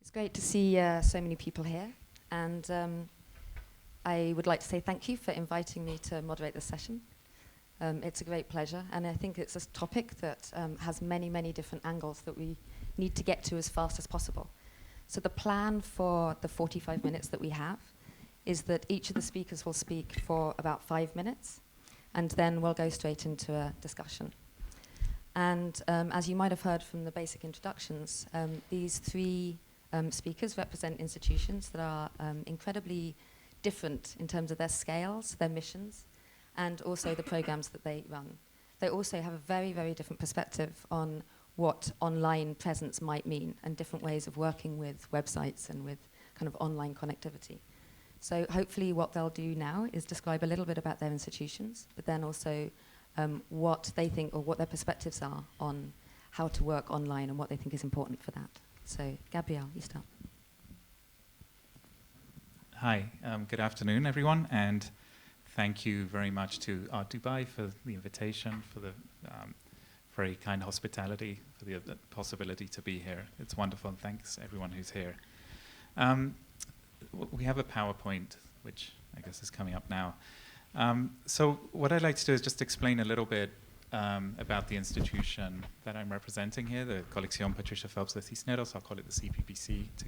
It's great to see so many people here, and I would like to say thank you for inviting me to moderate this session. It's a great pleasure, and I think it's a topic that has many, many different angles that we need to get to as fast as possible. So the plan for the 45 minutes that we have is that each of the speakers will speak for about 5 minutes, and then we'll go straight into a discussion. And as you might have heard from the basic introductions, these three speakers represent institutions that are incredibly different in terms of their scales, their missions, and also the programs that they run. They also have a very, very different perspective on what online presence might mean and different ways of working with websites and with kind of online connectivity. So hopefully what they'll do now is describe a little bit about their institutions, but then also what they think or what their perspectives are on how to work online and what they think is important for that. So Gabriel, you start. Hi, good afternoon everyone, and thank you very much to Art Dubai for the invitation, for the very kind hospitality, for the possibility to be here. It's wonderful, and thanks everyone who's here. We have a PowerPoint, which I guess is coming up now. So what I'd like to do is just explain a little bit about the institution that I'm representing here, the Colección Patricia Phelps de Cisneros. I'll call it the CPPC to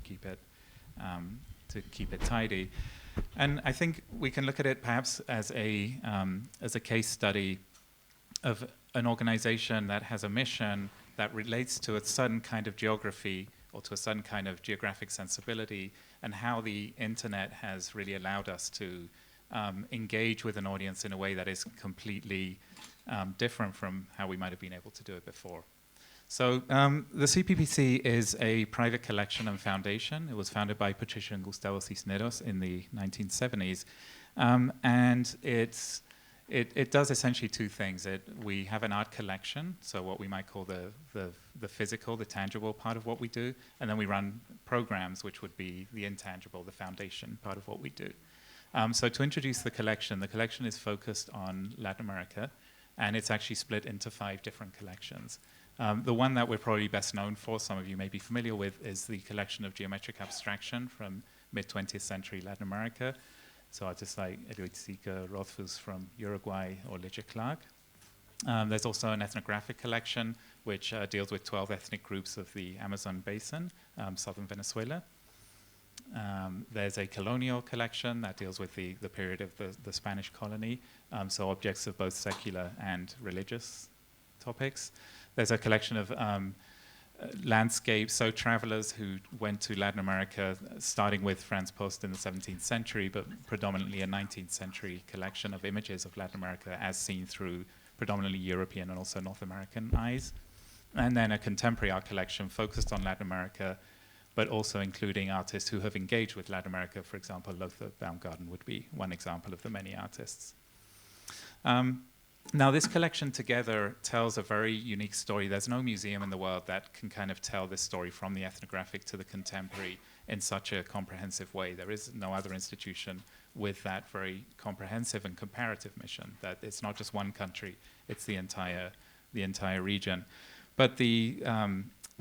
keep it tidy. And I think we can look at it perhaps as a case study of an organization that has a mission that relates to a certain kind of geography or to a certain kind of geographic sensibility, and how the internet has really allowed us to engage with an audience in a way that is completely different from how we might have been able to do it before. So the CPPC is a private collection and foundation. It was founded by Patricia and Gustavo Cisneros in the 1970s. And it does essentially two things. We have an art collection, so what we might call the physical, the tangible part of what we do, and then we run programs, which would be the intangible, the foundation part of what we do. So to introduce the collection is focused on Latin America, and it's actually split into 5 different collections. The one that we're probably best known for, some of you may be familiar with, is the collection of geometric abstraction from mid-20th century Latin America. So artists like Eloitzica Rothfuss from Uruguay or Lydia Clark. There's also an ethnographic collection which deals with 12 ethnic groups of the Amazon basin, southern Venezuela. There's a colonial collection that deals with the period of the Spanish colony, so objects of both secular and religious topics. There's a collection of landscapes, so travelers who went to Latin America, starting with Franz Post in the 17th century, but predominantly a 19th century collection of images of Latin America as seen through predominantly European and also North American eyes. And then a contemporary art collection focused on Latin America, but also including artists who have engaged with Latin America. For example, Lothar Baumgarten would be one example of the many artists. Now, this collection together tells a very unique story. There's no museum in the world that can kind of tell this story from the ethnographic to the contemporary in such a comprehensive way. There is no other institution with that very comprehensive and comparative mission, that it's not just one country, it's the entire region. But the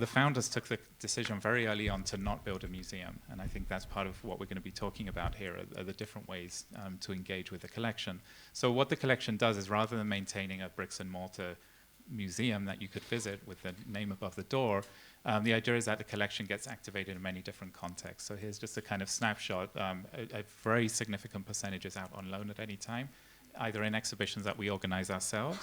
founders took the decision very early on to not build a museum, and I think that's part of what we're going to be talking about here, are the different ways to engage with the collection. So what the collection does is, rather than maintaining a bricks and mortar museum that you could visit with the name above the door, the idea is that the collection gets activated in many different contexts. So here's just a kind of snapshot. A very significant percentage is out on loan at any time, either in exhibitions that we organize ourselves.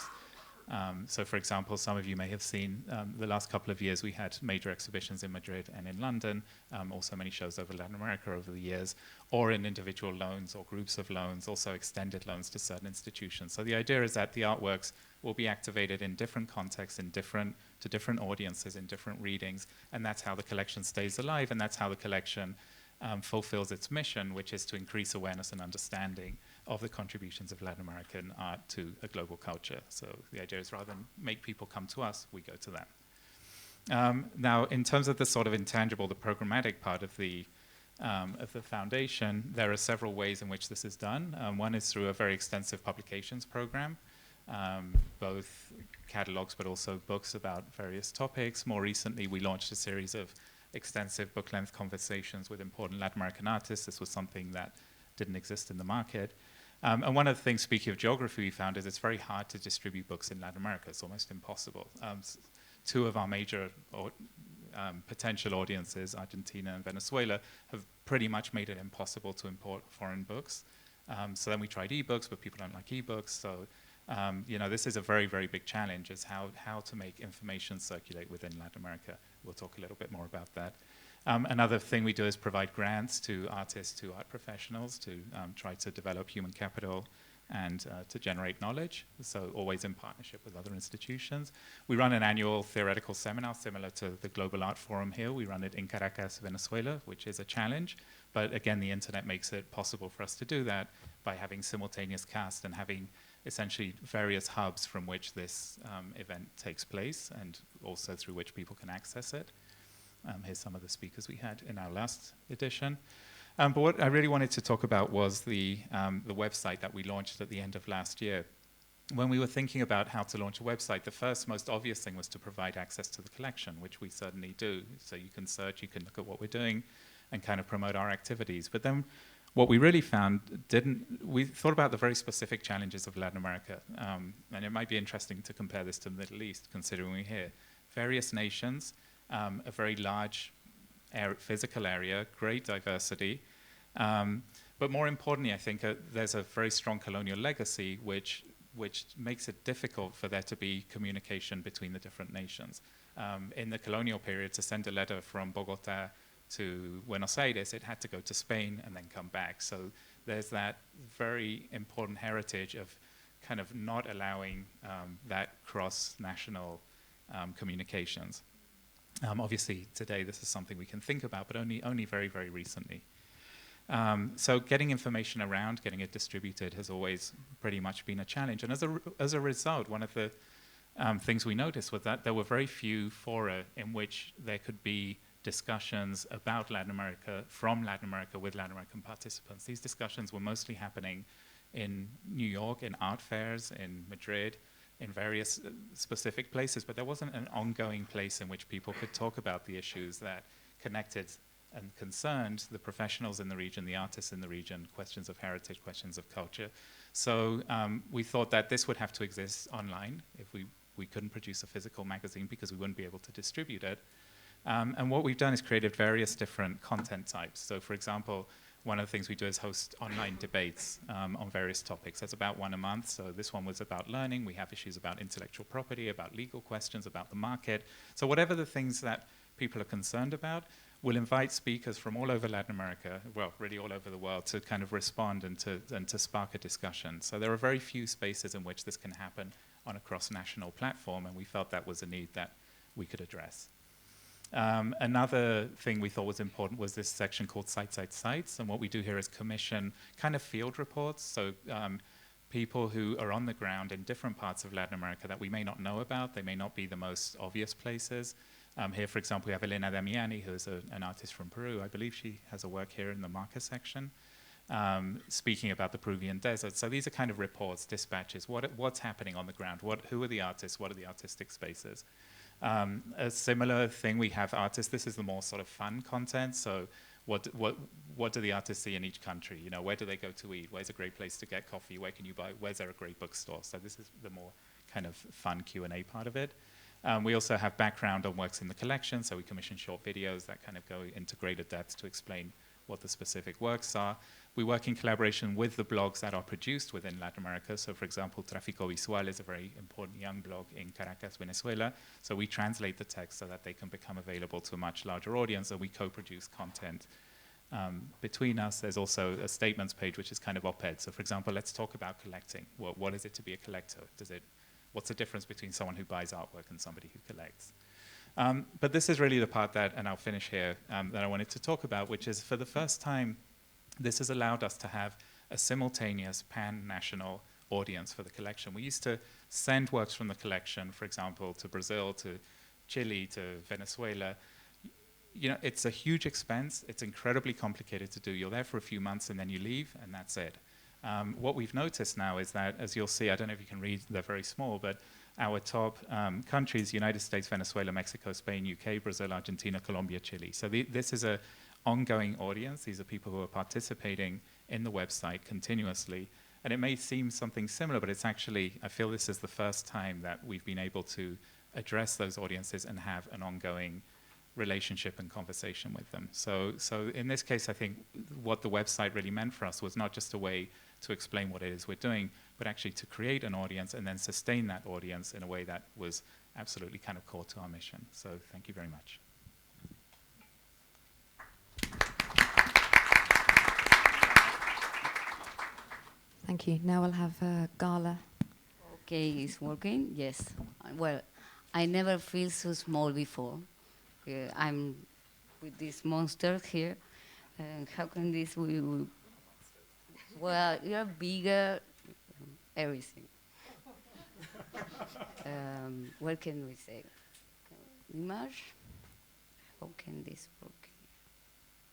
So for example, some of you may have seen the last couple of years we had major exhibitions in Madrid and in London, also many shows over Latin America over the years, or in individual loans or groups of loans, also extended loans to certain institutions. So the idea is that the artworks will be activated in different contexts, to different audiences, in different readings, and that's how the collection stays alive, and that's how the collection fulfills its mission, which is to increase awareness and understanding of the contributions of Latin American art to a global culture. So the idea is, rather than make people come to us, we go to them. Now, in terms of the sort of intangible, the programmatic part of the foundation, there are several ways in which this is done. One is through a very extensive publications program, both catalogs but also books about various topics. More recently, we launched a series of extensive book-length conversations with important Latin American artists. This was something that didn't exist in the market. And one of the things, speaking of geography, we found is it's very hard to distribute books in Latin America. It's almost impossible. Two of our major potential audiences, Argentina and Venezuela, have pretty much made it impossible to import foreign books. So then we tried ebooks, but people don't like ebooks. So this is a very, very big challenge, is how to make information circulate within Latin America. We'll talk a little bit more about that. Another thing we do is provide grants to artists, to art professionals, to try to develop human capital and to generate knowledge, so always in partnership with other institutions. We run an annual theoretical seminar similar to the Global Art Forum here. We run it in Caracas, Venezuela, which is a challenge. But again, the internet makes it possible for us to do that by having simultaneous cast and having essentially various hubs from which this event takes place and also through which people can access it. Here's some of the speakers we had in our last edition. But what I really wanted to talk about was the website that we launched at the end of last year. When we were thinking about how to launch a website, the first most obvious thing was to provide access to the collection, which we certainly do. So you can search, you can look at what we're doing and kind of promote our activities. But then what we really found we thought about the very specific challenges of Latin America. And it might be interesting to compare this to the Middle East, considering we're here. Various nations, a very large physical area, great diversity. But more importantly, I think there's a very strong colonial legacy which makes it difficult for there to be communication between the different nations. In the colonial period, to send a letter from Bogota to Buenos Aires, it had to go to Spain and then come back. So there's that very important heritage of kind of not allowing that cross-national communications. Obviously, today this is something we can think about, but only very, very recently. So getting information around, getting it distributed has always pretty much been a challenge. And as a result, one of the things we noticed was that there were very few fora in which there could be discussions about Latin America, from Latin America, with Latin American participants. These discussions were mostly happening in New York, in art fairs, in Madrid, in various specific places, but there wasn't an ongoing place in which people could talk about the issues that connected and concerned the professionals in the region, the artists in the region, questions of heritage, questions of culture. So we thought that this would have to exist online if we couldn't produce a physical magazine because we wouldn't be able to distribute it. And what we've done is created various different content types. So for example, one of the things we do is host online debates on various topics. That's about one a month. So this one was about learning. We have issues about intellectual property, about legal questions, about the market. So whatever the things that people are concerned about, we'll invite speakers from all over Latin America, well, really all over the world, to kind of respond and to spark a discussion. So there are very few spaces in which this can happen on a cross-national platform, and we felt that was a need that we could address. Another thing we thought was important was this section called Sites. And what we do here is commission kind of field reports. So people who are on the ground in different parts of Latin America that we may not know about. They may not be the most obvious places. Here, for example, we have Elena Damiani, who is an artist from Peru. I believe she has a work here in the Marca section, speaking about the Peruvian desert. So these are kind of reports, dispatches. What's happening on the ground? Who are the artists? What are the artistic spaces? A similar thing, we have artists. This is the more sort of fun content. So what do the artists see in each country? You know, where do they go to eat? Where's a great place to get coffee? Where can you buy? Where's there a great bookstore? So this is the more kind of fun Q&A part of it. We also have background on works in the collection. So we commission short videos that kind of go into greater depth to explain what the specific works are. We work in collaboration with the blogs that are produced within Latin America. So for example, Tráfico Visual is a very important young blog in Caracas, Venezuela. So we translate the text so that they can become available to a much larger audience, and we co-produce content between us. There's also a statements page, which is kind of op-ed. So for example, let's talk about collecting. What is it to be a collector? What's the difference between someone who buys artwork and somebody who collects? But this is really the part that, and I'll finish here, that I wanted to talk about, which is for the first time, this has allowed us to have a simultaneous pan-national audience for the collection. We used to send works from the collection, for example, to Brazil, to Chile, to Venezuela. You know, it's a huge expense. It's incredibly complicated to do. You're there for a few months and then you leave, and that's it. What we've noticed now is that, as you'll see, I don't know if you can read, they're very small, but our top countries: United States, Venezuela, Mexico, Spain, UK, Brazil, Argentina, Colombia, Chile. So this is an ongoing audience. These are people who are participating in the website continuously. And it may seem something similar, but it's actually, I feel this is the first time that we've been able to address those audiences and have an ongoing relationship and conversation with them. So in this case, I think what the website really meant for us was not just a way to explain what it is we're doing, but actually to create an audience and then sustain that audience in a way that was absolutely kind of core to our mission. So thank you very much. Thank you. Now we'll have Gala. Okay, it's working? Yes. Well, I never feel so small before. I'm with this monster here. How can this well, you're bigger, everything. What can we say? Image? How can this work?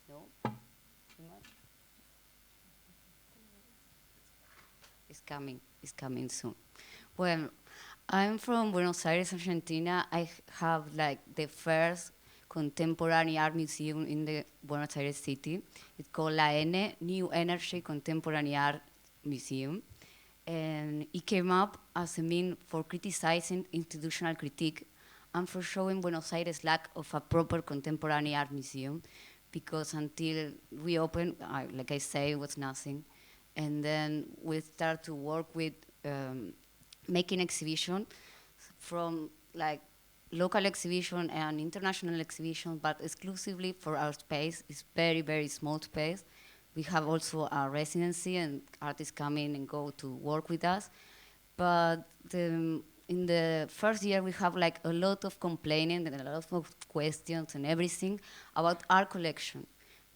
No? Image? It's coming soon. Well, I'm from Buenos Aires, Argentina. I have like the first contemporary art museum in the Buenos Aires city. It's called La N, New Energy Contemporary Art Museum. And it came up as a mean for criticizing institutional critique and for showing Buenos Aires' lack of a proper contemporary art museum, because until we opened, like I say, it was nothing. And then we start to work with making exhibition from like local exhibition and international exhibition, but exclusively for our space. It's very, very small space. We have also a residency and artists come in and go to work with us. But in the first year, we have like a lot of complaining and a lot of questions and everything about our collection,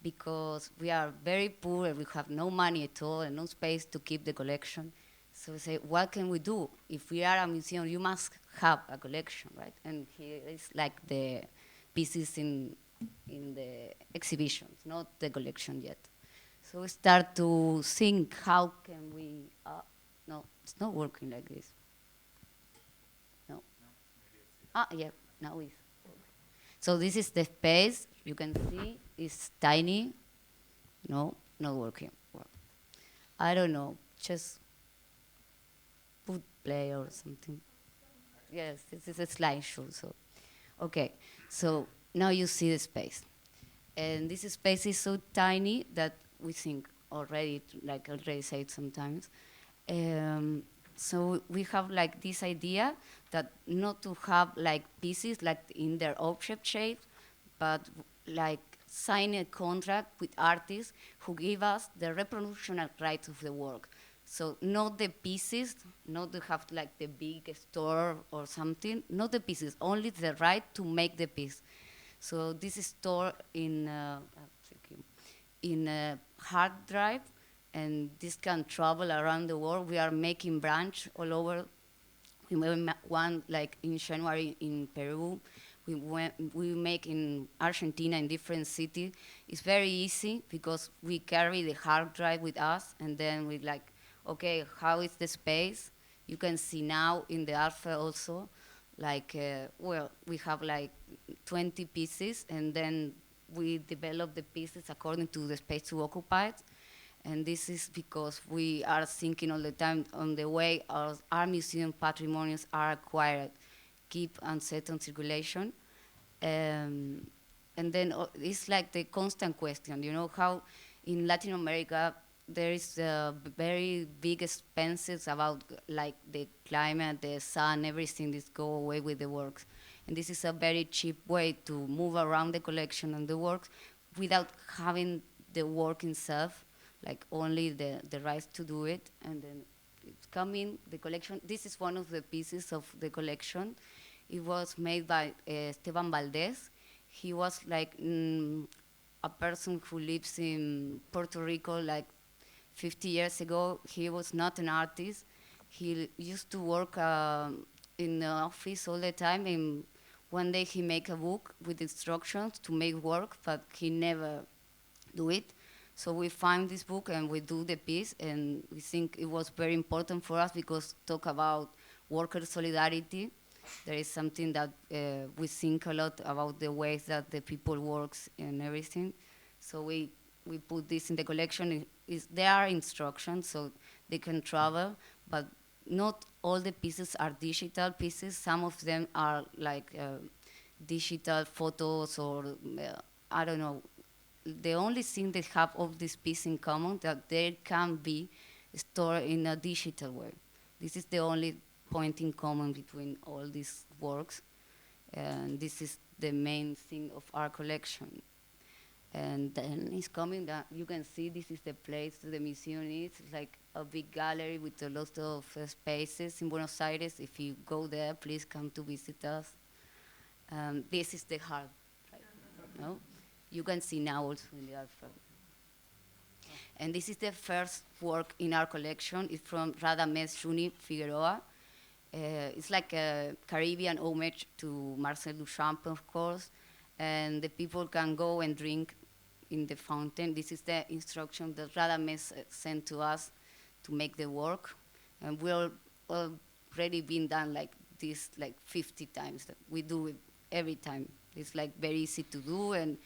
because we are very poor and we have no money at all and no space to keep the collection. So we say, what can we do? If we are a museum, you must have a collection, right? And here is like the pieces in the exhibitions, not the collection yet. So we start to think, how can we, no, it's not working like this. No. Yeah, now it's. So this is the space, you can see, it's tiny. No, not working. Well, I don't know, just put play or something. Yes, this is a slideshow, so. Okay, so now you see the space. And this space is so tiny that we think already, like I already said sometimes. So we have like this idea that not to have like pieces like in their object shape, but like sign a contract with artists who give us the reproductional rights of the work. So not the pieces, not to have like the big store or something, not the pieces, only the right to make the piece. So this is stored in a hard drive, and this can travel around the world. We are making branch all over. We made one like in January in Peru. We make in Argentina in different cities. It's very easy because we carry the hard drive with us, and then we like, okay, how is the space? You can see now in the art fair also, like, well, we have like 20 pieces, and then we develop the pieces according to the space to occupy it. And this is because we are thinking all the time on the way our museum patrimonials are acquired, keep and set on circulation. And then it's like the constant question, you know, how in Latin America there is very big expenses about like the climate, the sun, everything this go away with the works. And this is a very cheap way to move around the collection and the works without having the work itself, like only the rights to do it. And then it's coming, the collection. This is one of the pieces of the collection. It was made by Esteban Valdez. He was like a person who lives in Puerto Rico like 50 years ago. He was not an artist. He used to work in the office all the time, and one day he made a book with instructions to make work, but he never do it. So we find this book and we do the piece, and we think it was very important for us because talk about worker solidarity. There is something that we think a lot about the ways that the people works and everything. So we put this in the collection. There are instructions, so they can travel, but not all the pieces are digital pieces. Some of them are like digital photos or, I don't know. The only thing they have of this piece in common that they can be stored in a digital way. This is the only point in common between all these works. And this is the main thing of our collection. And then it's coming that you can see this is the place the museum is. It's like a big gallery with a lot of spaces in Buenos Aires. If you go there, please come to visit us. This is the heart, right? No? You can see now also in the art fair. And this is the first work in our collection. It's from Radamés Juni Figueroa. It's like a Caribbean homage to Marcel Duchamp, of course. And the people can go and drink in the fountain. This is the instruction that Radamés sent to us to make the work. And we're already been done like this like 50 times. We do it every time. It's like very easy to do, and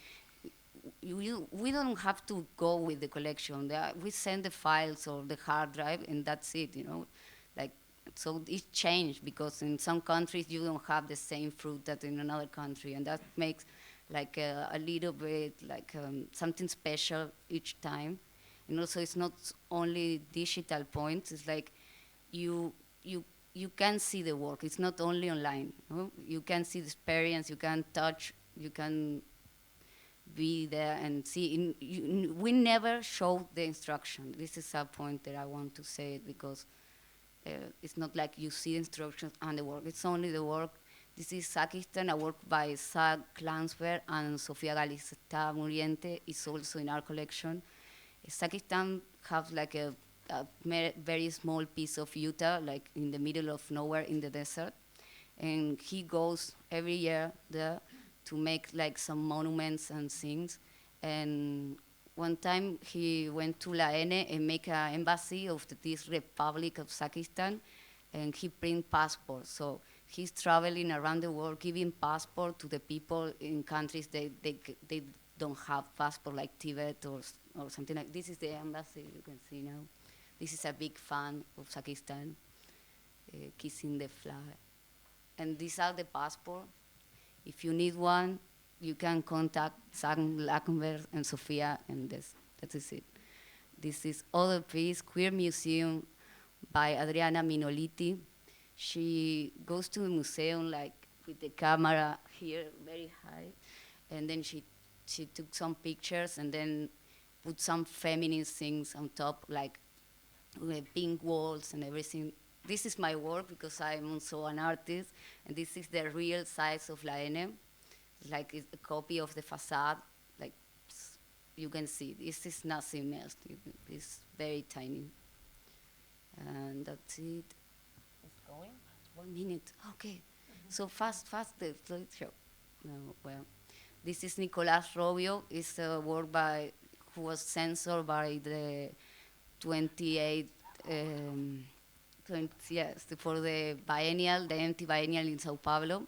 we don't have to go with the collection. We send the files or the hard drive, and that's it, you know. Like, so it changed because in some countries you don't have the same fruit that in another country, and that makes like a little bit like something special each time. And also it's not only digital points, it's like you can see the work. It's not only online. No? You can see the experience, you can touch, you can be there and see. We never show the instruction. This is a point that I want to say it because it's not like you see the instructions and the work. It's only the work. This is Sakistan, a work by Zach Lansberg and Sofia Galista Muriente. Is also in our collection. Sakistan has like a very small piece of Utah, like in the middle of nowhere in the desert. And he goes every year there to make like some monuments and things. And one time he went to La N and make an embassy of this Republic of Sakistan, and he print passports. So he's traveling around the world giving passport to the people in countries they don't have passport, like Tibet or something like. This is the embassy, you can see now. This is a big fan of Sakistan, kissing the flag. And these are the passport. If you need one, you can contact Sam Lakenberg and Sofia, and that is it. This is other piece, Queer Museum by Adriana Minoliti. She goes to the museum like with the camera here very high, and then she took some pictures and then put some feminine things on top, like with pink walls and everything. This is my work because I'm also an artist, and this is the real size of La N. Like it's a copy of the facade. Like you can see, this is nothing else. It's very tiny. And that's it. It's going? 1 minute. Okay. So fast, the slideshow. No, well, this is Nicolás Robio. It's a work who was censored by the 28. Yes, for the biennial, the empty biennial in Sao Paulo,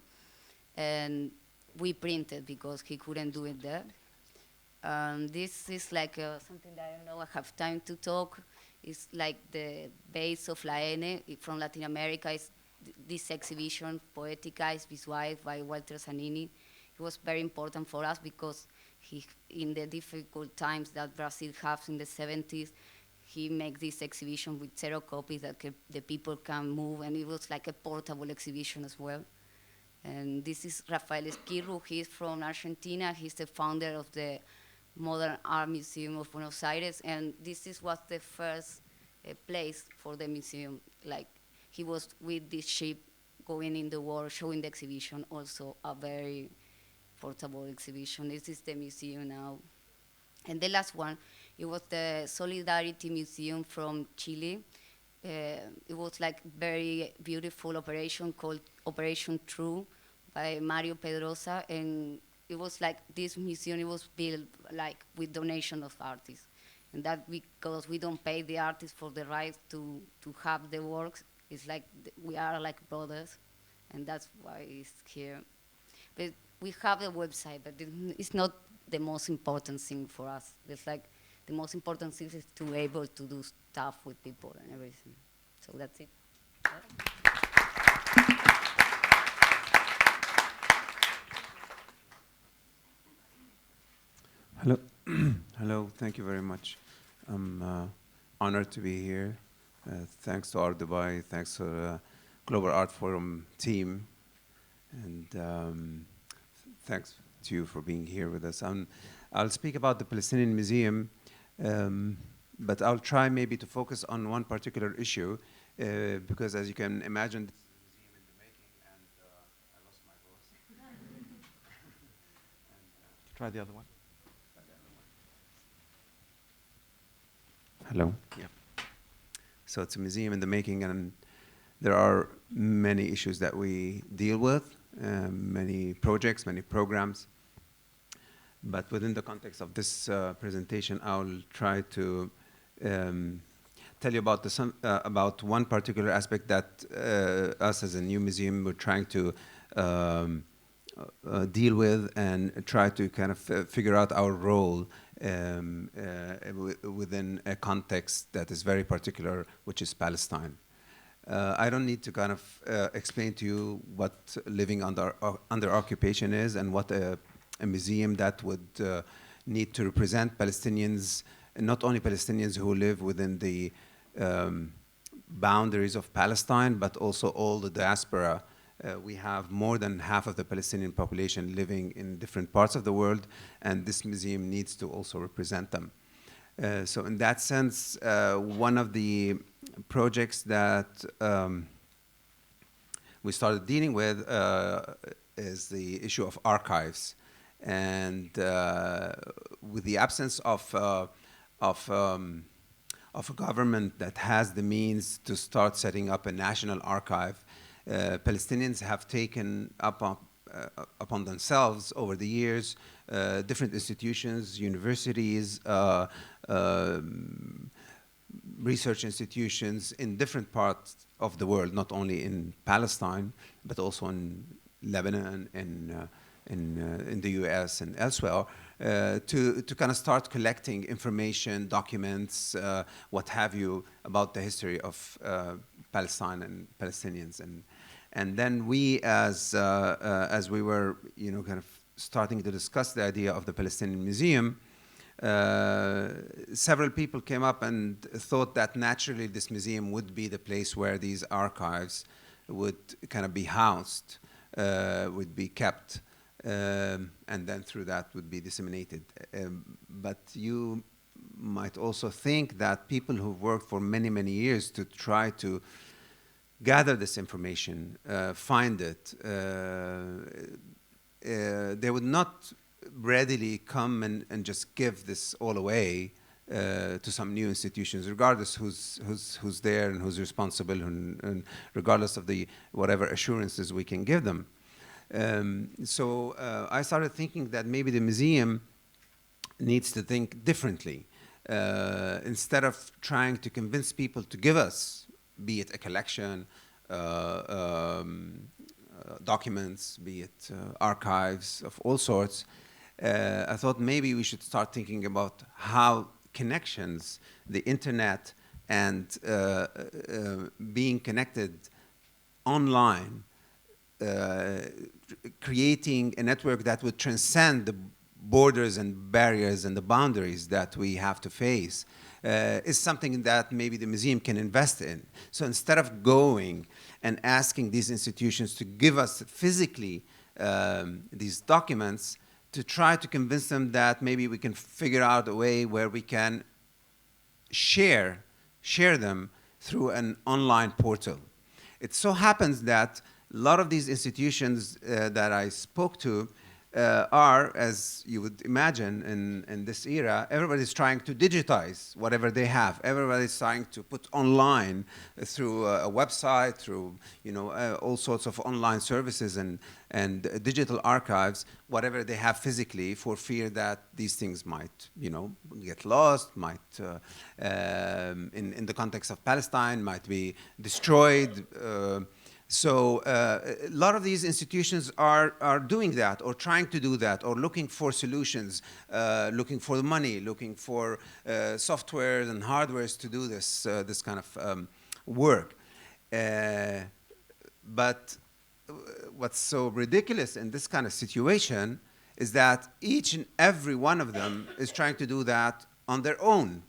and we printed because he couldn't do it there. This is like something that I don't know I have time to talk. It's like the base of La N from Latin America. Is this exhibition, Poetica, is visualized by Walter Zanini. It was very important for us because in the difficult times that Brazil has in the 70s, he made this exhibition with 0 copies that the people can move, and it was like a portable exhibition as well. And this is Rafael Esquirru. He's from Argentina. He's the founder of the Modern Art Museum of Buenos Aires, and this was the first place for the museum. Like, he was with this ship going in the war, showing the exhibition, also a very portable exhibition. This is the museum now. And the last one, it was the Solidarity Museum from Chile. It was like very beautiful operation called Operation True by Mario Pedrosa, and it was like this museum, it was built like with donation of artists. And that because we don't pay the artists for the right to have the works, It's like we are like brothers, and that's why it's here. But we have a website, but it's not the most important thing for us. It's like the most important thing is to be able to do stuff with people and everything. So that's it. Hello. Hello, thank you very much. I'm honored to be here. Thanks to Art Dubai, thanks to the Global Art Forum team, and thanks to you for being here with us. I'll speak about the Palestinian Museum, but I'll try maybe to focus on one particular issue, because as you can imagine, this is a museum in the making, and I lost my voice. Try the other one. Hello. Yeah. So it's a museum in the making, and there are many issues that we deal with, many projects, many programs. But within the context of this presentation, I'll try to tell you about one particular aspect that us as a new museum we're trying to deal with and try to kind of figure out our role within a context that is very particular, which is Palestine. I don't need to kind of explain to you what living under occupation is and what a museum that would need to represent Palestinians, and not only Palestinians who live within the boundaries of Palestine, but also all the diaspora. We have more than half of the Palestinian population living in different parts of the world, and this museum needs to also represent them. So in that sense, one of the projects that we started dealing with is the issue of archives. And with the absence of a government that has the means to start setting up a national archive, Palestinians have taken upon themselves over the years different institutions, universities, research institutions in different parts of the world, not only in Palestine, but also in Lebanon and in the US and elsewhere, to kind of start collecting information, documents, what have you, about the history of Palestine and Palestinians. And then we, as we were, kind of starting to discuss the idea of the Palestinian Museum, several people came up and thought that naturally this museum would be the place where these archives would kind of be housed, would be kept, and then through that would be disseminated. But you might also think that people who've worked for many, many years to try to gather this information, find it, they would not readily come and just give this all away to some new institutions, regardless who's there and who's responsible, and regardless of the whatever assurances we can give them. So I started thinking that maybe the museum needs to think differently. Instead of trying to convince people to give us, be it a collection, documents, be it archives of all sorts, I thought maybe we should start thinking about how connections, the internet, and being connected online, creating a network that would transcend the borders and barriers and the boundaries that we have to face, is something that maybe the museum can invest in. So instead of going and asking these institutions to give us physically these documents, to try to convince them that maybe we can figure out a way where we can share them through an online portal. It so happens that a lot of these institutions that I spoke to are, as you would imagine in this era, everybody's trying to digitize whatever they have. Everybody's trying to put online through a website, through all sorts of online services and digital archives, whatever they have physically, for fear that these things might get lost, might in the context of Palestine might be destroyed. So a lot of these institutions are doing that, or trying to do that, or looking for solutions, looking for the money, looking for softwares and hardwares to do this kind of work. But what's so ridiculous in this kind of situation is that each and every one of them is trying to do that on their own.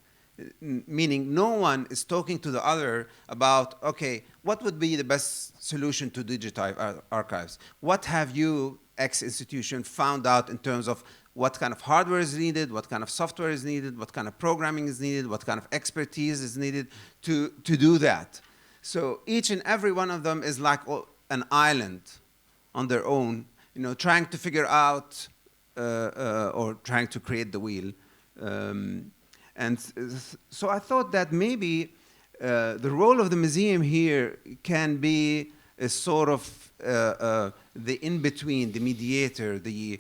Meaning no one is talking to the other about, okay, what would be the best solution to digitize archives? What have you, X institution, found out in terms of what kind of hardware is needed, what kind of software is needed, what kind of programming is needed, what kind of expertise is needed to do that? So each and every one of them is like an island on their own, trying to figure out or trying to create the wheel. And so I thought that maybe the role of the museum here can be a sort of the in-between, the mediator, the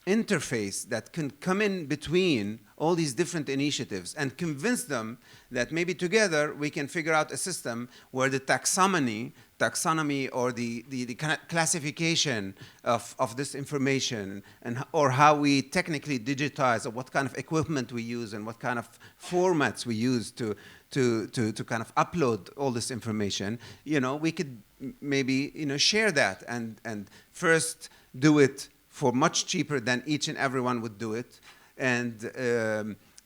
interface that can come in between all these different initiatives and convince them that maybe together we can figure out a system where the taxonomy or the classification of this information or how we technically digitize, or what kind of equipment we use and what kind of formats we use to kind of upload all this information, we could maybe share that and first do it for much cheaper than each and everyone would do it, and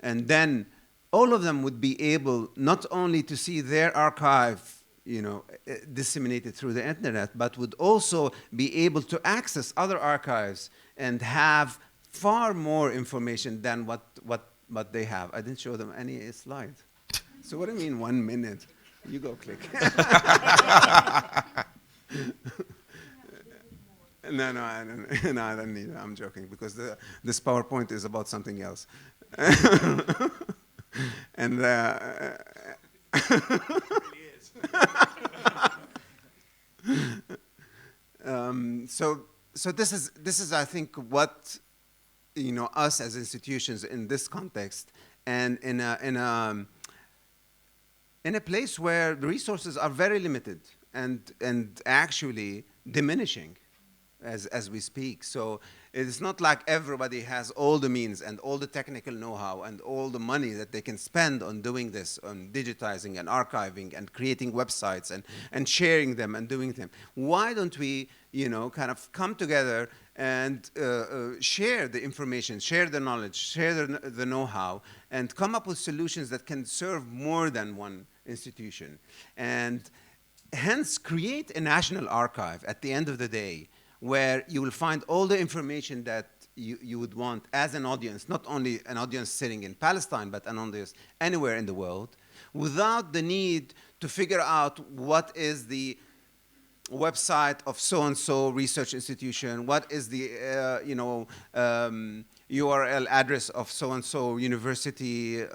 then all of them would be able not only to see their archive disseminated through the internet, but would also be able to access other archives and have far more information than what they have. I didn't show them any slide. So what do you mean 1 minute? You go click. No, I don't need it. I'm joking, because this PowerPoint is about something else. And so this is I think what us as institutions in this context, and in a place where the resources are very limited and actually diminishing as we speak. So it's not like everybody has all the means and all the technical know-how and all the money that they can spend on doing this, on digitizing and archiving and creating websites and sharing them and doing them. Why don't we, kind of come together and share the information, share the knowledge, share the know-how, and come up with solutions that can serve more than one institution, and hence create a national archive at the end of the day, where you will find all the information that you would want as an audience, not only an audience sitting in Palestine, but an audience anywhere in the world, without the need to figure out what is the website of so-and-so research institution, what is the URL address of so-and-so university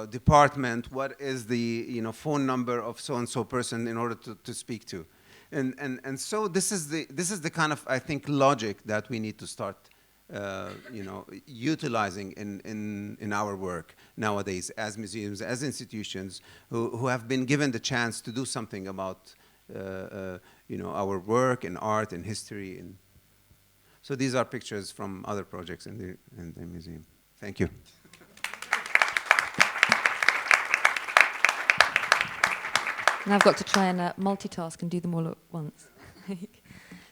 department, what is the phone number of so-and-so person in order to speak to. And so this is the kind of, I think, logic that we need to start utilizing in our work nowadays as museums, as institutions who have been given the chance to do something about our work in art and history. And so these are pictures from other projects in the museum. Thank you. And I've got to try and multitask and do them all at once.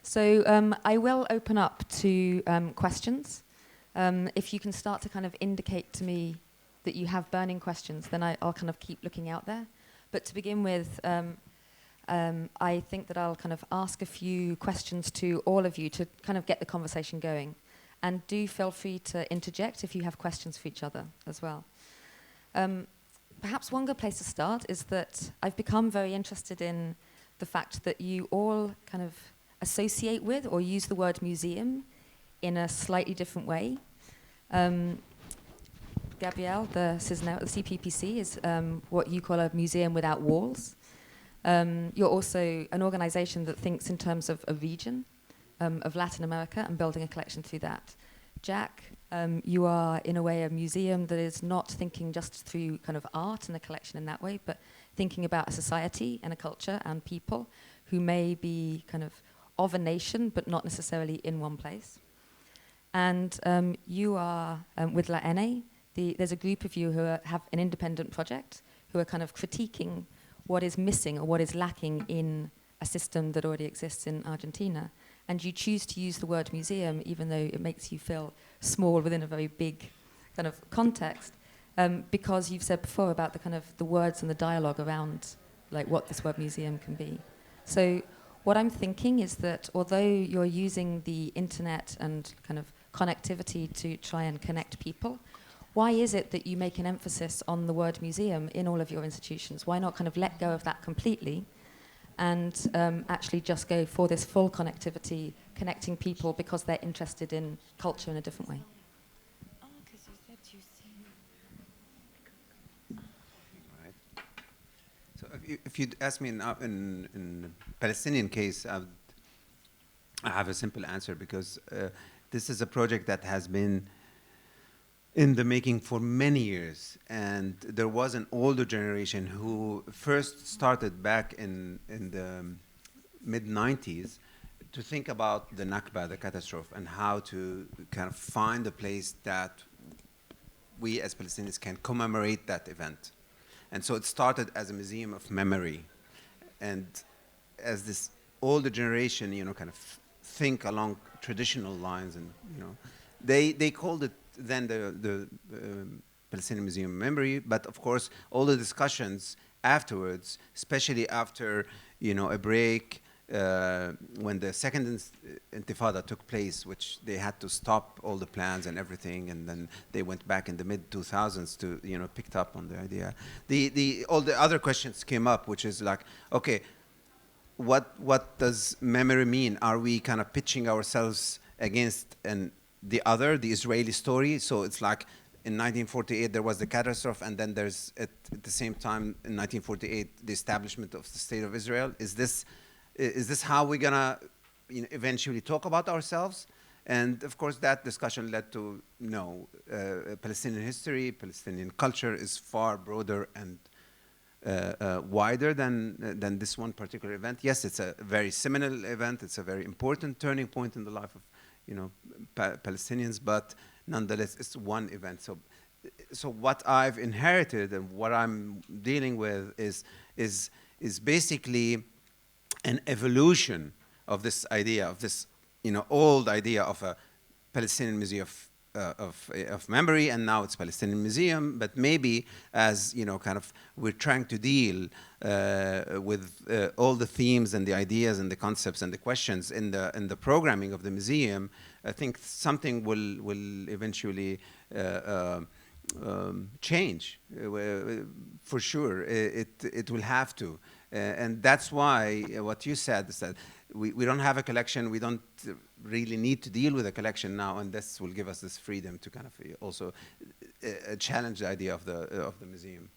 So I will open up to questions. If you can start to kind of indicate to me that you have burning questions, then I'll kind of keep looking out there. But to begin with, I think that I'll kind of ask a few questions to all of you to kind of get the conversation going. And do feel free to interject if you have questions for each other as well. Perhaps one good place to start is that I've become very interested in the fact that you all kind of associate with or use the word museum in a slightly different way. Gabriel, the Cisneros, the CPPC, is what you call a museum without walls. You're also an organization that thinks in terms of a region, of Latin America, and building a collection through that. Jack, you are in a way a museum that is not thinking just through kind of art and a collection in that way, but thinking about a society and a culture and people who may be kind of a nation, but not necessarily in one place. And you are, with La N, there's a group of you who have an independent project, who are kind of critiquing what is missing or what is lacking in a system that already exists in Argentina. And you choose to use the word museum, even though it makes you feel small within a very big kind of context, because you've said before about the kind of the words and the dialogue around like what this word museum can be. So what I'm thinking is that although you're using the internet and kind of connectivity to try and connect people, why is it that you make an emphasis on the word museum in all of your institutions? Why not kind of let go of that completely and actually just go for this full connectivity, connecting people because they're interested in culture in a different way? Oh, because you said you see. Right. So if you'd ask me in the Palestinian case, I have a simple answer, because this is a project that has been in the making for many years, and there was an older generation who first started back in the mid-90s to think about the Nakba, the catastrophe, and how to kind of find a place that we as Palestinians can commemorate that event. And so it started as a museum of memory, and as this older generation, kind of think along traditional lines, and they called it then the Palestinian Museum of Memory. But of course, all the discussions afterwards, especially after a break when the second Intifada took place, which they had to stop all the plans and everything, and then they went back in the mid-2000s to picked up on the idea. All the other questions came up, which is like, okay, what does memory mean? Are we kind of pitching ourselves against the Israeli story? So it's like in 1948 there was the catastrophe, and then there's at the same time in 1948 the establishment of the State of Israel. Is this how we're gonna eventually talk about ourselves? And of course that discussion led to Palestinian history, Palestinian culture is far broader and wider than this one particular event. Yes, it's a very seminal event. It's a very important turning point in the life of Palestinians, but nonetheless, it's one event. So what I've inherited and what I'm dealing with is basically an evolution of this idea, of this old idea of a Palestinian Museum of memory, and now it's Palestinian Museum. But maybe as kind of we're trying to deal with all the themes and the ideas and the concepts and the questions in the programming of the museum, I think something will eventually change. For sure, it will have to, and that's why what you said is that we don't have a collection. We don't really need to deal with a collection now, and this will give us this freedom to kind of also challenge the idea of the museum.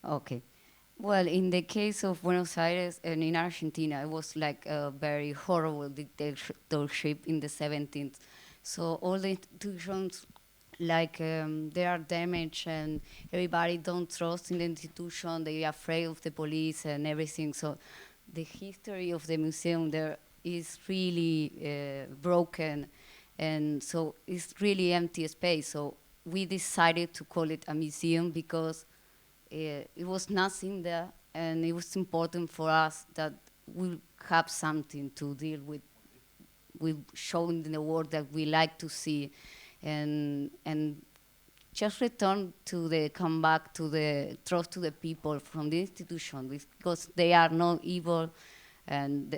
Okay. Well, in the case of Buenos Aires and in Argentina, it was like a very horrible dictatorship in the 17th. So all the institutions, like they are damaged, and everybody don't trust in the institution. They are afraid of the police and everything. So the history of the museum there is really broken, and so it's really empty space. So we decided to call it a museum because it was nothing there, and it was important for us that we have something to deal with showing the world that we like to see, and just come back to the trust to the people from the institution, because they are not evil, and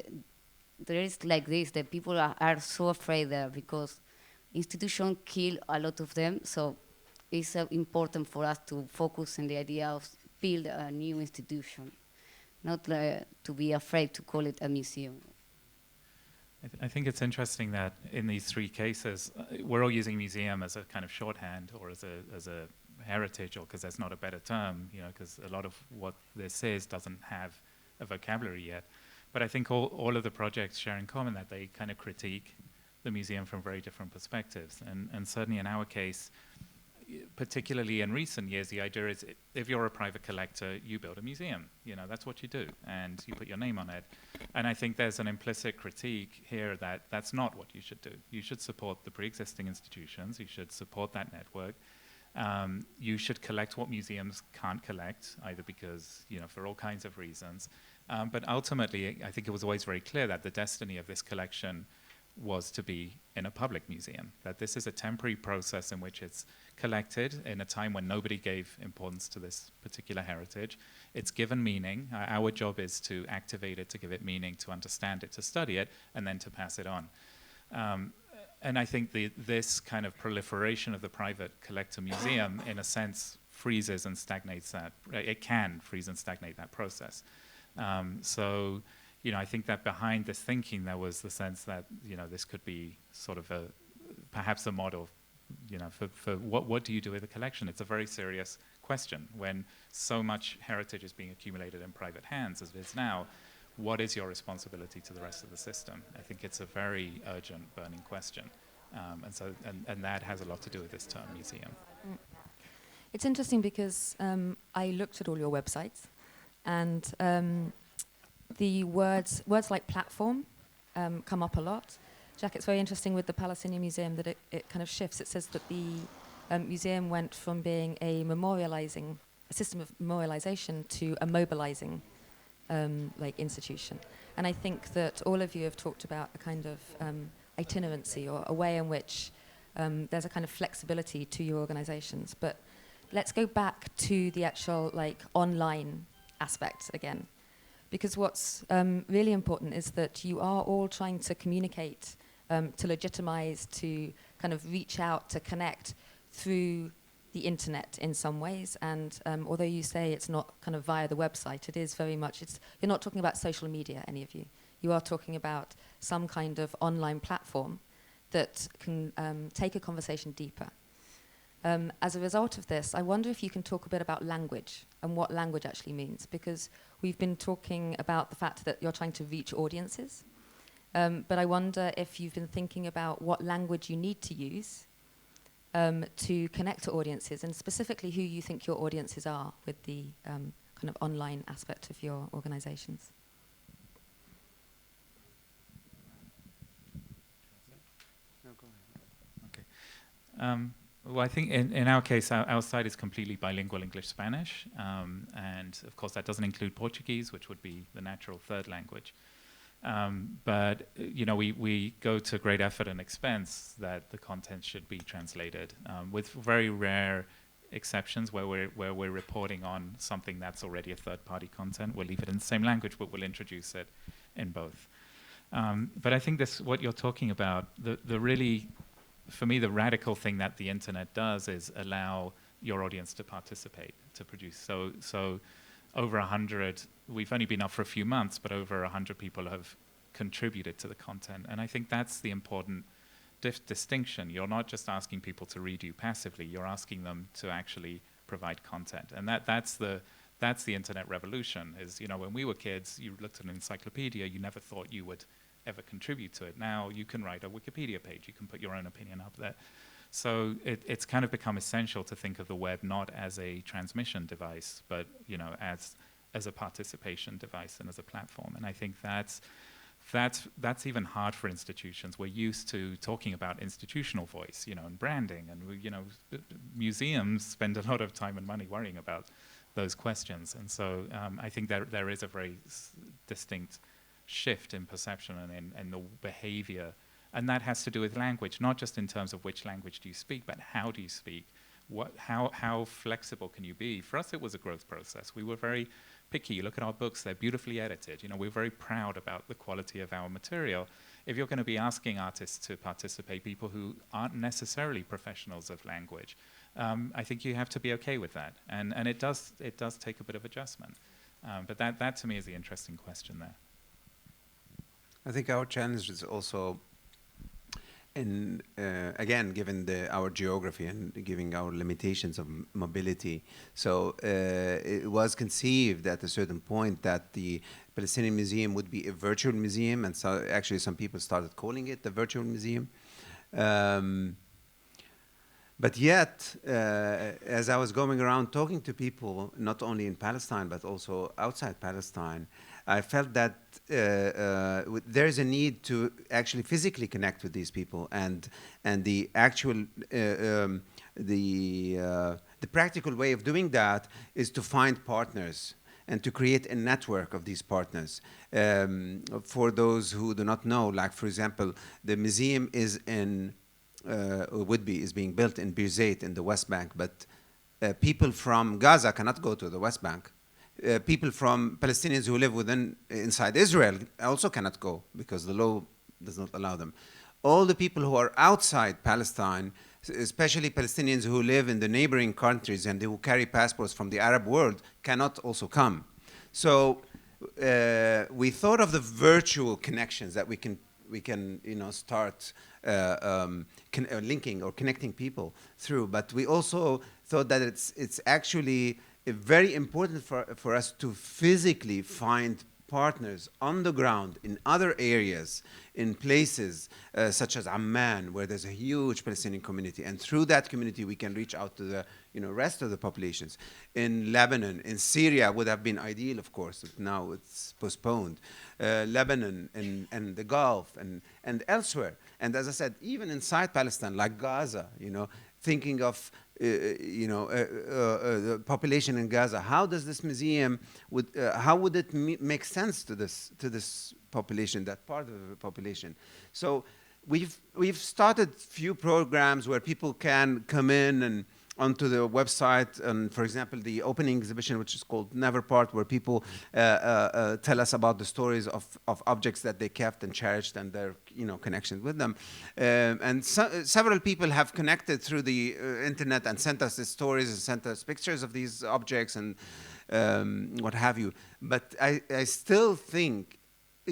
there is like this, the people are so afraid there because institution kill a lot of them, so it's important for us to focus on the idea of build a new institution, not to be afraid to call it a museum. I think it's interesting that in these three cases, we're all using museum as a kind of shorthand or as a heritage, or because there's not a better term, because a lot of what this is doesn't have a vocabulary yet. But I think all of the projects share in common that they kind of critique the museum from very different perspectives. And certainly in our case, particularly in recent years, the idea is if you're a private collector, you build a museum. That's what you do, and you put your name on it. And I think there's an implicit critique here that that's not what you should do. You should support the pre-existing institutions. You should support that network. You should collect what museums can't collect, either because, for all kinds of reasons. But ultimately, I think it was always very clear that the destiny of this collection was to be in a public museum, that this is a temporary process in which it's collected in a time when nobody gave importance to this particular heritage. It's given meaning. Our job is to activate it, to give it meaning, to understand it, to study it, and then to pass it on. And I think this kind of proliferation of the private collector museum, in a sense, freezes and stagnates that. It can freeze and stagnate that process. So, I think that behind this thinking, there was the sense that, this could be sort of perhaps a model, for what do you do with a collection? It's a very serious question. When so much heritage is being accumulated in private hands as it is now, what is your responsibility to the rest of the system? I think it's a very urgent, burning question. And that has a lot to do with this term, museum. It's interesting because I looked at all your websites, and the words like platform come up a lot. Jack, it's very interesting with the Palestinian Museum that it kind of shifts. It says that the museum went from being a system of memorialization to a mobilizing institution. And I think that all of you have talked about a kind of itinerancy, or a way in which there's a kind of flexibility to your organizations. But let's go back to the actual online aspect again. Because what's really important is that you are all trying to communicate, to legitimize, to kind of reach out, to connect through the internet in some ways. And although you say it's not kind of via the website, it is very much, you're not talking about social media, any of you. You are talking about some kind of online platform that can take a conversation deeper. As a result of this, I wonder if you can talk a bit about language and what language actually means, because we've been talking about the fact that you're trying to reach audiences, but I wonder if you've been thinking about what language you need to use to connect to audiences, and specifically who you think your audiences are with the kind of online aspect of your organizations. No, go ahead. Okay. Well, I think in our case, our site is completely bilingual English-Spanish, and of course that doesn't include Portuguese, which would be the natural third language. But we go to great effort and expense that the content should be translated, with very rare exceptions where we're reporting on something that's already a third-party content. We'll leave it in the same language, but we'll introduce it in both. But I think what you're talking about, the really, for me, the radical thing that the internet does is allow your audience to participate, to produce. So over 100, we've only been up for a few months, but over 100 people have contributed to the content. And I think that's the important distinction. You're not just asking people to read you passively, you're asking them to actually provide content. And that's the internet revolution, is, when we were kids, you looked at an encyclopedia, you never thought you would ever contribute to it. Now you can write a Wikipedia page, you can put your own opinion up there. So it's kind of become essential to think of the web not as a transmission device, but as a participation device and as a platform. And I think that's even hard for institutions. We're used to talking about institutional voice, and branding, and museums spend a lot of time and money worrying about those questions. And so I think there is a very distinct shift in perception and in the behavior, and that has to do with language, not just in terms of which language do you speak, but how do you speak, how flexible can you be. For us, it was a growth process. We were very picky. You look at our books, they're beautifully edited. We're very proud about the quality of our material, if you're going to be asking artists to participate, people who aren't necessarily professionals of language, I think you have to be okay with that. And it does take a bit of adjustment. But that to me is the interesting question there. I think our challenge is also, again, given our geography and giving our limitations of mobility. So it was conceived at a certain point that the Palestinian Museum would be a virtual museum, and so actually some people started calling it the virtual museum. But yet, as I was going around talking to people, not only in Palestine, but also outside Palestine, I felt that there's a need to actually physically connect with these people, and the actual the practical way of doing that is to find partners and to create a network of these partners. For those who do not know, like for example, the museum is in is being built in Birzeit in the West Bank, but people from Gaza cannot go to the West Bank. People from Palestinians who live inside Israel also cannot go because the law does not allow them. All the people who are outside Palestine, especially Palestinians who live in the neighboring countries and who carry passports from the Arab world, cannot also come. So we thought of the virtual connections that we can start linking or connecting people through. But we also thought that it's actually very important for us to physically find partners on the ground in other areas, in places such as Amman, where there's a huge Palestinian community, and through that community we can reach out to the rest of the populations. In Lebanon, in Syria would have been ideal, of course, but now it's postponed. Lebanon and the Gulf and elsewhere. And as I said, even inside Palestine, like Gaza, thinking of the population in Gaza. How does this museum how would it make sense to this population, that part of the population? So we've started few programs where people can come in and onto the website, and for example, the opening exhibition, which is called Never Part, where people tell us about the stories of objects that they kept and cherished and their connections with them. And several people have connected through the internet and sent us the stories and sent us pictures of these objects and what have you. But I still think,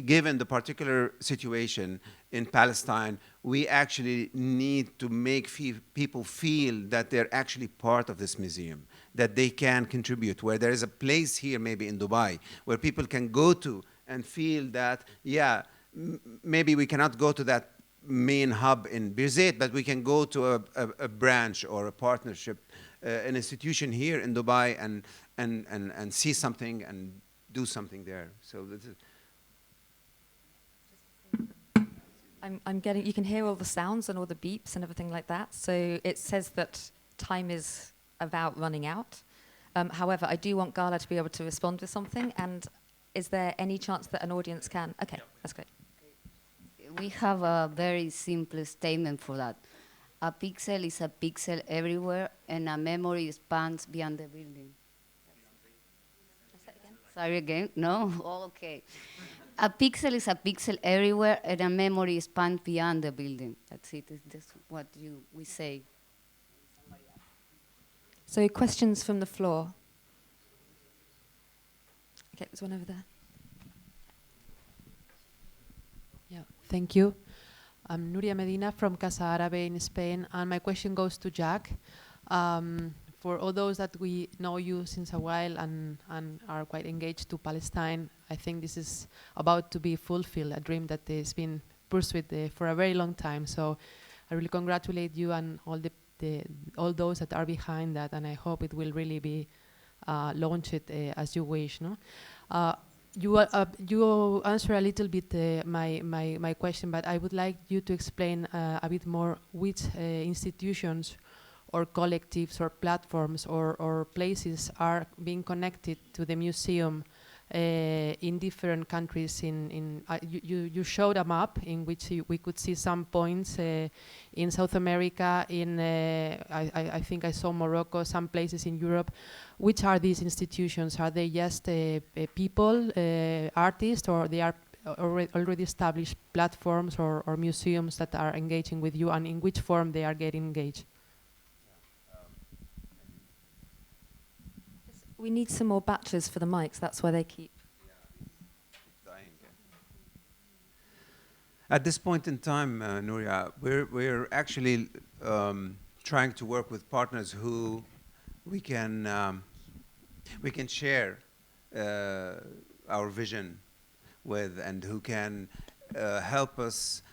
given the particular situation in Palestine, we actually need to make people feel that they're actually part of this museum, that they can contribute, where there is a place here, maybe in Dubai, where people can go to and feel that, yeah, maybe we cannot go to that main hub in Birzeit, but we can go to a branch or a partnership, an institution here in Dubai and see something and do something there. So this is I'm getting, you can hear all the sounds and all the beeps and everything like that. So it says that time is about running out. However, I do want Gala to be able to respond with something. And is there any chance that an audience can? Okay, yeah. That's great. We have a very simple statement for that. A pixel is a pixel everywhere, and a memory spans beyond the building. Sorry again? No? Oh, okay. A pixel is a pixel everywhere, and a memory spans beyond the building. That's it. That's what we say. So questions from the floor. Okay, there's one over there. Yeah, thank you. I'm Nuria Medina from Casa Árabe in Spain, and my question goes to Jack. For all those that we know you since a while and are quite engaged to Palestine, I think this is about to be fulfilled, a dream that has been pursued for a very long time. So I really congratulate you and all those that are behind that, and I hope it will really be launched as you wish. No? You answer a little bit my question, but I would like you to explain a bit more which institutions or collectives or platforms or places are being connected to the museum in different countries. You showed a map in which we could see some points in South America, I think I saw Morocco, some places in Europe. Which are these institutions? Are they just people, artists, or they are already established platforms or museums that are engaging with you, and in which form they are getting engaged? We need some more batches for the mics. That's why they keep. At this point in time, Nuria, we're actually trying to work with partners who we can share our vision with, and who can help us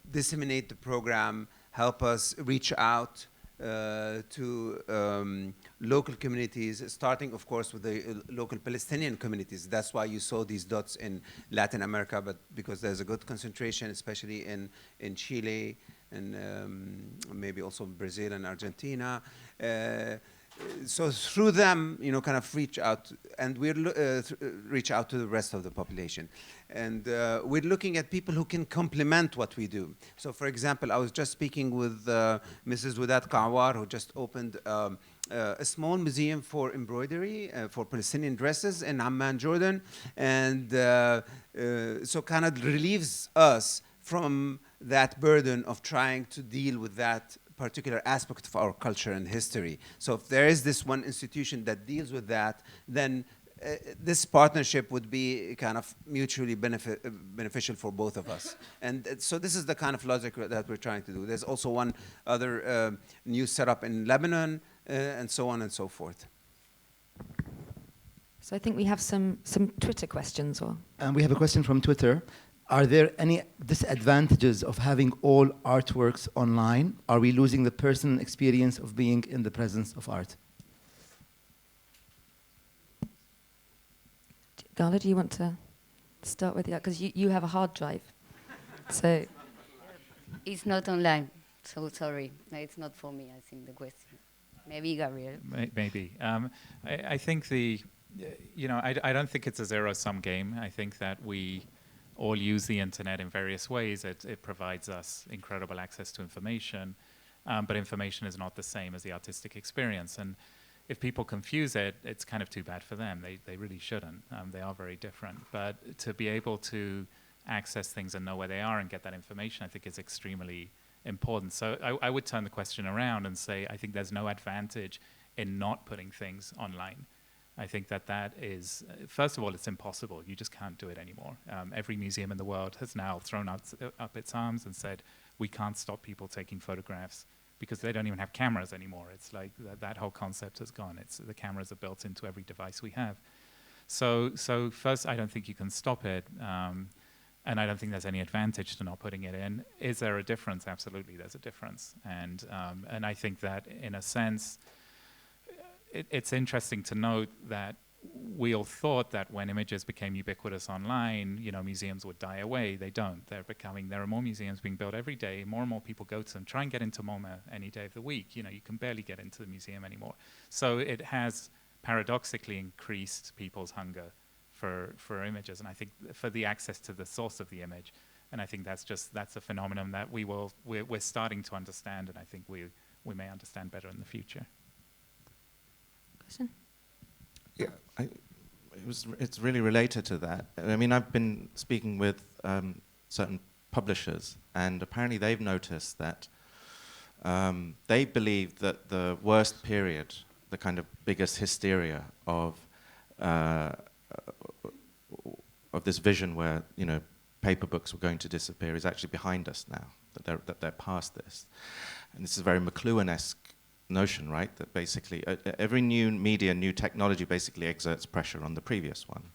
disseminate the program, help us reach out to local communities, starting, of course, with the local Palestinian communities. That's why you saw these dots in Latin America, but because there's a good concentration, especially in Chile and maybe also Brazil and Argentina. So through them, kind of reach out, and reach out to the rest of the population. And we're looking at people who can complement what we do. So for example, I was just speaking with Mrs. Wadat Kawar, who just opened a small museum for embroidery, for Palestinian dresses in Amman, Jordan. And so kind of relieves us from that burden of trying to deal with that particular aspect of our culture and history. So if there is this one institution that deals with that, then this partnership would be kind of mutually beneficial for both of us. And so this is the kind of logic that we're trying to do. There's also one other new setup in Lebanon, and so on and so forth. So I think we have some Twitter questions. We have a question from Twitter. Are there any disadvantages of having all artworks online? Are we losing the personal experience of being in the presence of art? Gala, do you want to start with that? Because you have a hard drive. So It's not online, so sorry. No, it's not for me, I think, the question. Maybe Gabriel. Maybe. I think I don't think it's a zero-sum game. I think that we all use the internet in various ways. It provides us incredible access to information, but information is not the same as the artistic experience. And if people confuse it, it's kind of too bad for them. They really shouldn't. They are very different. But to be able to access things and know where they are and get that information, I think is extremely important. So I would turn the question around and say, I think there's no advantage in not putting things online. I think that is, first of all, it's impossible. You just can't do it anymore. Every museum in the world has now thrown up its arms and said, we can't stop people taking photographs because they don't even have cameras anymore. It's like that whole concept has gone. The cameras are built into every device we have. So first, I don't think you can stop it. And I don't think there's any advantage to not putting it in. Is there a difference? Absolutely, there's a difference. And I think that, in a sense, it's interesting to note that we all thought that when images became ubiquitous online, museums would die away. They don't. There are more museums being built every day. More and more people go to them. Try and get into MoMA any day of the week. You can barely get into the museum anymore. So it has paradoxically increased people's hunger for images, and I think for the access to the source of the image. And I think that's a phenomenon that we're starting to understand, and I think we may understand better in the future. Question? Yeah, it's really related to that. I mean, I've been speaking with certain publishers, and apparently they've noticed that they believe that the worst period, the kind of biggest hysteria of this vision where paper books were going to disappear is actually behind us now. That they're past this, and this is a very McLuhan-esque notion, right? That basically every new media, new technology basically exerts pressure on the previous one.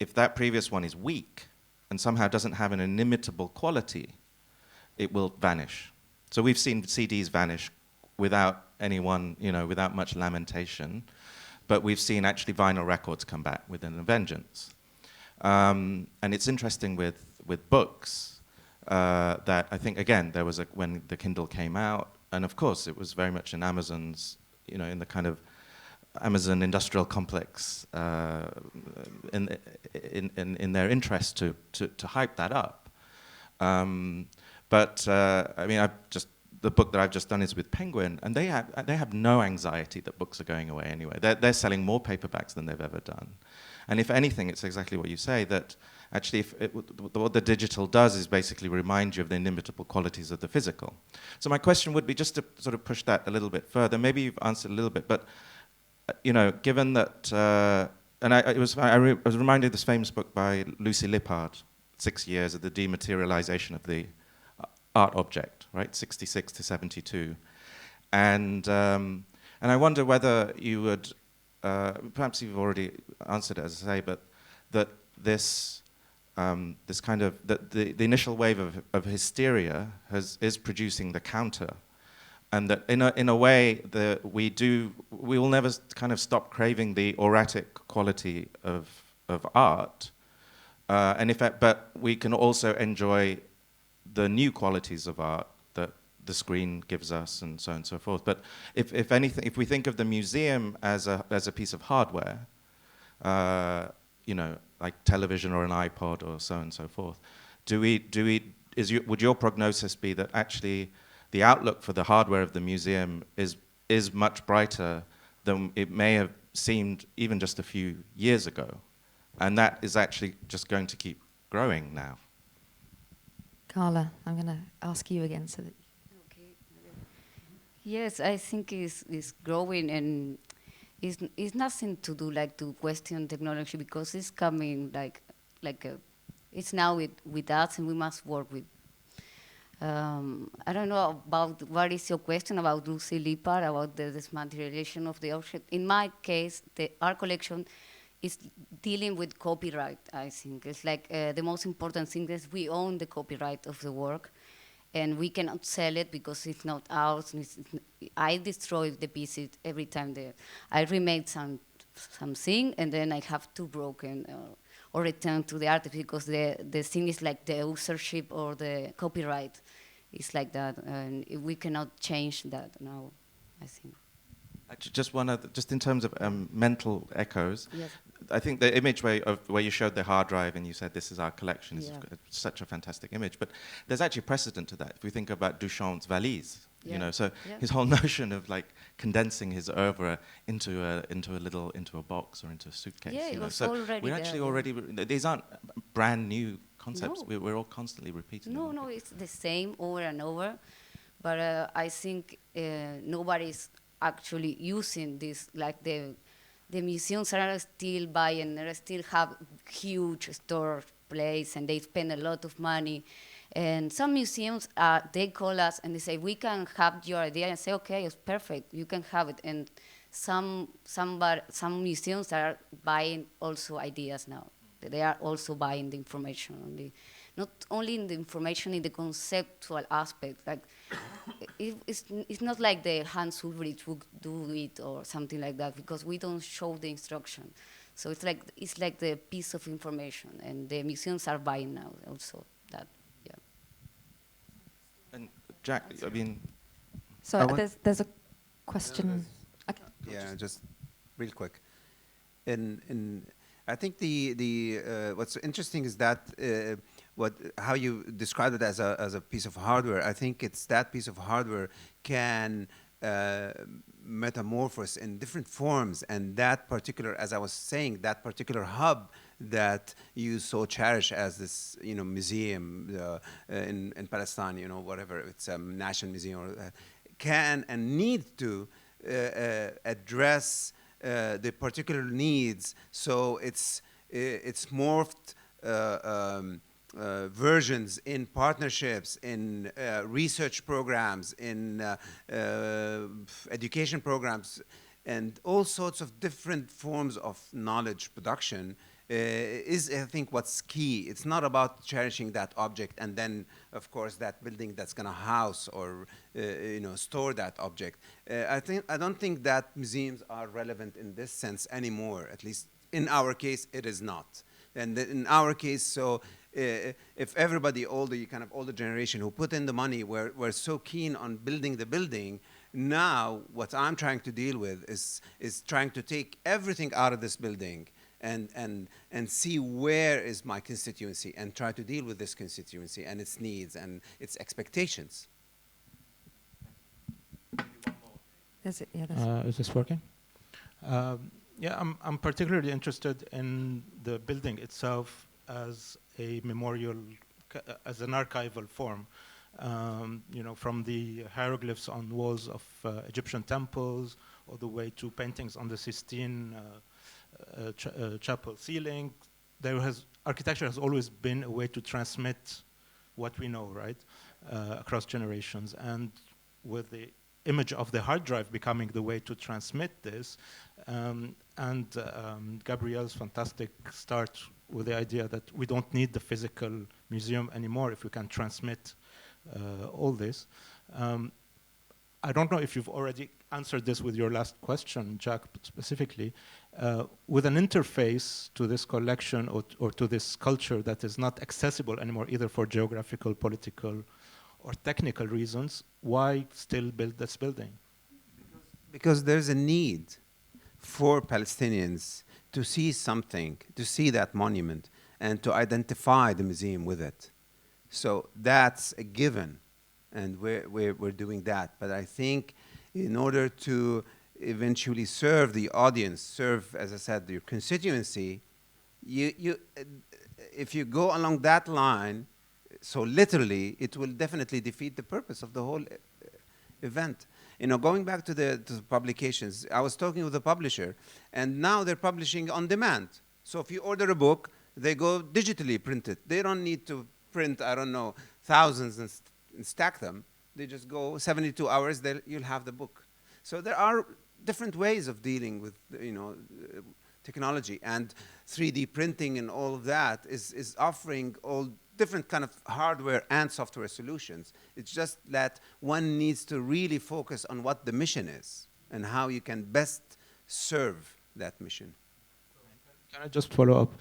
If that previous one is weak and somehow doesn't have an inimitable quality, it will vanish. So we've seen CDs vanish without anyone, without much lamentation, but we've seen actually vinyl records come back with a vengeance. And it's interesting with books that I think, again, there was when the Kindle came out, and of course it was very much in Amazon's, in the kind of Amazon industrial complex, in their interest to hype that up. But I mean, I've just the book that I've just done is with Penguin, and they have no anxiety that books are going away anyway. They're selling more paperbacks than they've ever done. And if anything, it's exactly what you say, that actually what the digital does is basically remind you of the inimitable qualities of the physical. So my question would be, just to sort of push that a little bit further, maybe you've answered a little bit, but you know, given that, and I was reminded of this famous book by Lucy Lippard, 6 years of the dematerialization of the art object, right, 66 to 72. And I wonder whether you would, perhaps you've already answered it, as I say, but that this kind of, the initial wave of hysteria is producing the counter. And that in a way that we will never kind of stop craving the auratic quality of art. And but we can also enjoy the new qualities of art that the screen gives us, and so on and so forth. But if anything, if we think of the museum as a piece of hardware, you know, like television or an iPod or so on and so forth, would your prognosis be that actually the outlook for the hardware of the museum is much brighter than it may have seemed even just a few years ago, and that is actually just going to keep growing now? Gala, I'm going to ask you again so that. Okay. Yes, I think it's growing, and it's nothing to do like to question technology, because it's coming it's now with us, and we must work with. I don't know about what is your question about Lucy Lippard, about the dismantlation of the object. In my case, the art collection is dealing with copyright, I think. It's like the most important thing is we own the copyright of the work, and we cannot sell it because it's not ours. I destroy the pieces every time I remade something, and then I have to broken or return to the artist, because the thing is like the authorship or the copyright is like that, and we cannot change that now, I think. Just one other, just in terms of mental echoes. Yes. I think the image where you showed the hard drive and you said this is our collection is such a fantastic image. But there's actually precedent to that. If we think about Duchamp's valise, you know, so his whole notion of like condensing his oeuvre into a box or into a suitcase. Yeah, you know, was so already we're actually there. already these aren't brand new concepts. No. We're all constantly repeating them. No, it's the same over and over. But I think nobody's actually using this, like the museums are still buying, they still have huge store place, and they spend a lot of money. And some museums, they call us and they say, we can have your idea, and say, okay, it's perfect, you can have it. And some museums are buying also ideas now. They are also buying the information, not only in the information, in the conceptual aspect. Like, it's not like the Hans Ulrich would do it or something like that, because we don't show the instruction. So it's like the piece of information, and the museums are buying now also that. Yeah. And Jack, I mean, So there's a question. Okay. Yeah, just real quick. I think what's interesting is that how you describe it as a piece of hardware. I think it's that piece of hardware can metamorphose in different forms, and that particular, as I was saying, that particular hub that you so cherish as this, you know, museum in Palestine, you know, whatever, it's a national museum, can and need to address the particular needs. So it's morphed versions in partnerships, in research programs, in education programs, and all sorts of different forms of knowledge production is, I think, what's key. It's not about cherishing that object and then, of course, that building that's going to house or you know, store that object. I don't think that museums are relevant in this sense anymore. At least in our case, it is not. And in our case, so if everybody, all the kind of older generation who put in the money were so keen on building the building, now what I'm trying to deal with is trying to take everything out of this building and see where is my constituency, and try to deal with this constituency and its needs and its expectations. Is this working? Yeah, I'm particularly interested in the building itself as a memorial, as an archival form. You know, from the hieroglyphs on walls of Egyptian temples, all the way to paintings on the Sistine chapel ceiling. Architecture has always been a way to transmit what we know, right, across generations. And with the image of the hard drive becoming the way to transmit this, Gabriel's fantastic start with the idea that we don't need the physical museum anymore if we can transmit all this. I don't know if you've already answered this with your last question, Jack, specifically. With an interface to this collection or to this culture that is not accessible anymore, either for geographical, political, or technical reasons, why still build this building? Because there's a need for Palestinians to see something, to see that monument, and to identify the museum with it. So that's a given, and we're doing that. But I think in order to eventually serve the audience, serve, as I said, your constituency, if you go along that line, so literally, it will definitely defeat the purpose of the whole event. You know, going back to the publications, I was talking with the publisher, and now they're publishing on demand. So if you order a book, they go digitally printed. They don't need to print, I don't know, thousands and stack them. They just go 72 hours, you'll have the book. So there are different ways of dealing with, you know, technology, and 3D printing and all of that is offering all different kind of hardware and software solutions. It's just that one needs to really focus on what the mission is and how you can best serve that mission. Can I just follow up?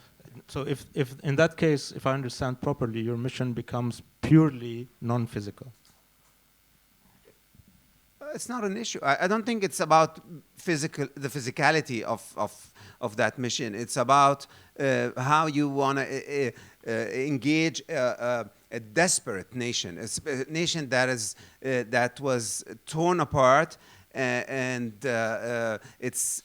So if in that case, if I understand properly, your mission becomes purely non-physical. It's not an issue. I don't think it's about the physicality of that mission. It's about how you want to engage a desperate nation, a nation that was torn apart, and its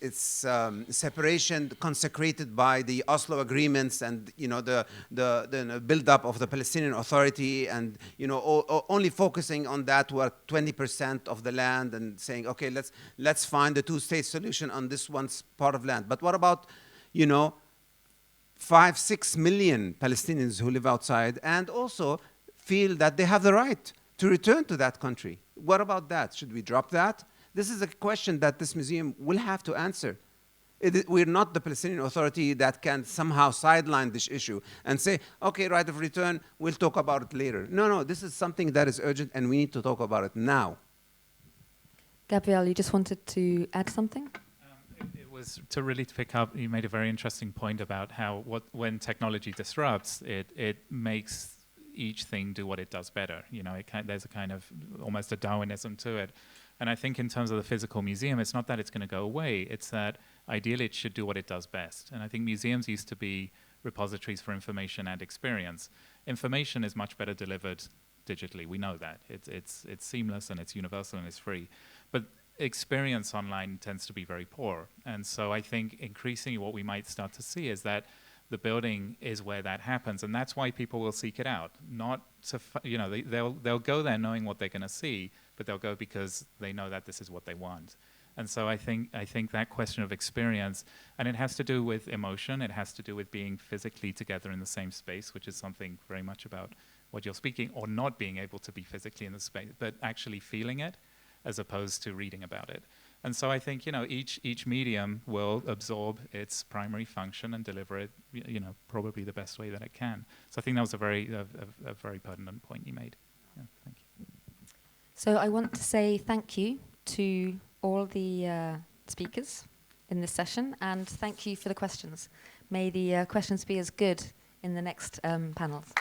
separation consecrated by the Oslo agreements, and you know the build-up of the Palestinian Authority, and you know only focusing on that were 20% of the land, and saying, okay, let's find the two-state solution on this one part of land. But what about, you know, 5-6 million Palestinians who live outside and also feel that they have the right to return to that country? What about that? Should we drop that? This is a question that this museum will have to answer. We're not the Palestinian Authority that can somehow sideline this issue and say, okay, right of return, we'll talk about it later. No, this is something that is urgent, and we need to talk about it now. Gabriel, you just wanted to add something? It was to really pick up, you made a very interesting point about how when technology disrupts, it makes each thing do what it does better. You know, there's a kind of almost a Darwinism to it. And I think in terms of the physical museum, it's not that it's going to go away, it's that ideally it should do what it does best. And I think museums used to be repositories for information and experience. Information is much better delivered digitally, we know that. It's seamless and it's universal and it's free. But experience online tends to be very poor. And so I think increasingly what we might start to see is that the building is where that happens, and that's why people will seek it out. Not to, you know, they'll go there knowing what they're going to see, but they'll go because they know that this is what they want. And so I think that question of experience, and it has to do with emotion, it has to do with being physically together in the same space, which is something very much about what you're speaking, or not being able to be physically in the space, but actually feeling it as opposed to reading about it. And so I think, you know, each medium will absorb its primary function and deliver it, you know, probably the best way that it can. So I think that was a very pertinent point you made. Yeah, thank you. So I want to say thank you to all the speakers in this session, and thank you for the questions. May the questions be as good in the next panels.